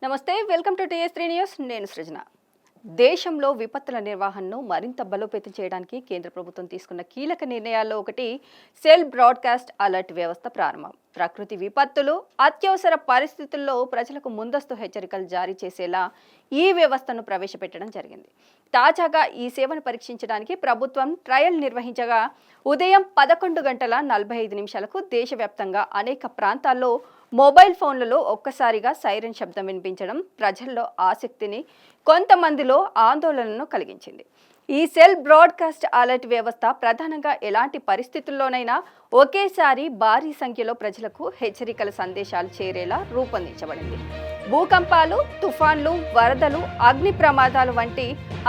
నమస్తే, welcome to టీఎస్3 news. నేను సృజన. దేశంలో విపత్తుల నిర్వహణను మరింత బలోపేతం చేయడానికి కేంద్ర ప్రభుత్వం తీసుకున్న కీలక నిర్ణయాల్లో ఒకటి సెల్ బ్రాడ్కాస్ట్ అలర్ట్ వ్యవస్థ ప్రారంభం. ప్రకృతి విపత్తులు, అత్యవసర పరిస్థితుల్లో ప్రజలకు ముందస్తు హెచ్చరికలు జారీ చేసేలా ఈ వ్యవస్థను ప్రవేశపెట్టడం జరిగింది. తాజాగా ఈ సేవను పరీక్షించడానికి ప్రభుత్వం ట్రయల్ నిర్వహించగా ఉదయం 11:45 దేశవ్యాప్తంగా అనేక ప్రాంతాల్లో మొబైల్ ఫోన్లలో ఒక్కసారిగా సైరన్ శబ్దం వినిపించడం ప్రజల్లో ఆసక్తిని, కొంతమందిలో ఆందోళనను కలిగించింది. ఈ సెల్ బ్రాడ్కాస్ట్ అలర్ట్ వ్యవస్థ ప్రధానంగా ఎలాంటి పరిస్థితుల్లోనైనా ఒకేసారి భారీ సంఖ్యలో ప్రజలకు హెచ్చరికల సందేశాలు చేరేలా రూపొందించబడింది. భూకంపాలు, తుఫాన్లు, వరదలు, అగ్ని ప్రమాదాలు వంటి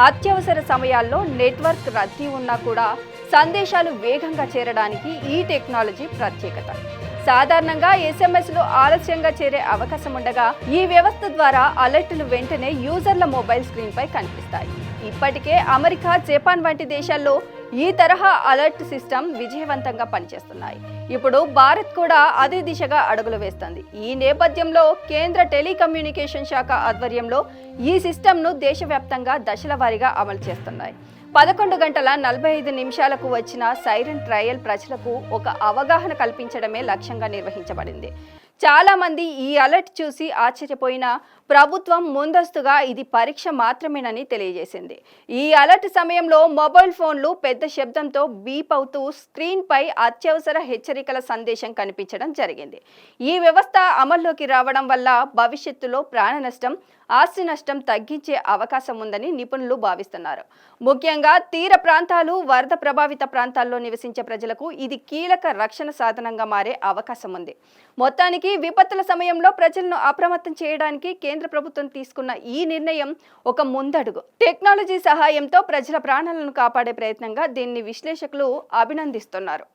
అత్యవసర సమయాల్లో నెట్వర్క్ రద్దీ ఉన్నా కూడా సందేశాలు వేగంగా చేరడానికి ఈ టెక్నాలజీ ప్రత్యేకత. సాధారణంగా ఎస్ఎంఎస్లు ఆలస్యంగా చేరే అవకాశం ఉండగా ఈ వ్యవస్థ ద్వారా అలర్టులు వెంటనే యూజర్ల మొబైల్ స్క్రీన్ పై కనిపిస్తాయి. ఇప్పటికే అమెరికా, జపాన్ వంటి దేశాల్లో ఈ తరహా అలర్ట్ సిస్టమ్ విజయవంతంగా పనిచేస్తున్నాయి. ఇప్పుడు భారత్ కూడా అదే దిశగా అడుగులు వేస్తోంది. ఈ నేపథ్యంలో కేంద్ర టెలికమ్యూనికేషన్ శాఖ ఆధ్వర్యంలో ఈ సిస్టమ్ను దేశవ్యాప్తంగా దశల వారీగా అమలు చేస్తున్నాయి. 11:45 వచ్చిన సైరన్ ట్రయల్ ప్రజలకు ఒక అవగాహన కల్పించడమే లక్ష్యంగా నిర్వహించబడింది. చాలా మంది ఈ అలర్ట్ చూసి ఆశ్చర్యపోయినా ప్రభుత్వం ముందస్తుగా ఇది పరీక్ష మాత్రమేనని తెలియజేసింది. ఈ అలర్ట్ సమయంలో మొబైల్ ఫోన్లు పెద్ద శబ్దంతో బీప్ అవుతూ స్క్రీన్ పై అత్యవసర హెచ్చరికల సందేశం కనిపించడం జరిగింది. ఈ వ్యవస్థ అమల్లోకి రావడం వల్ల భవిష్యత్తులో ప్రాణ నష్టం, ఆస్తి నష్టం తగ్గించే అవకాశం ఉందని నిపుణులు భావిస్తున్నారు. ముఖ్యంగా తీర ప్రాంతాలు, వరద ప్రభావిత ప్రాంతాల్లో నివసించే ప్రజలకు ఇది కీలక రక్షణ సాధనంగా మారే అవకాశం ఉంది. మొత్తానికి విపత్తుల సమయంలో ప్రజలను అప్రమత్తం చేయడానికి కేంద్ర ప్రభుత్వం తీసుకున్న ఈ నిర్ణయం ఒక ముందడుగు. టెక్నాలజీ సహాయంతో ప్రజల ప్రాణాలను కాపాడే ప్రయత్నంగా దీన్ని విశ్లేషకులు అభినందిస్తున్నారు.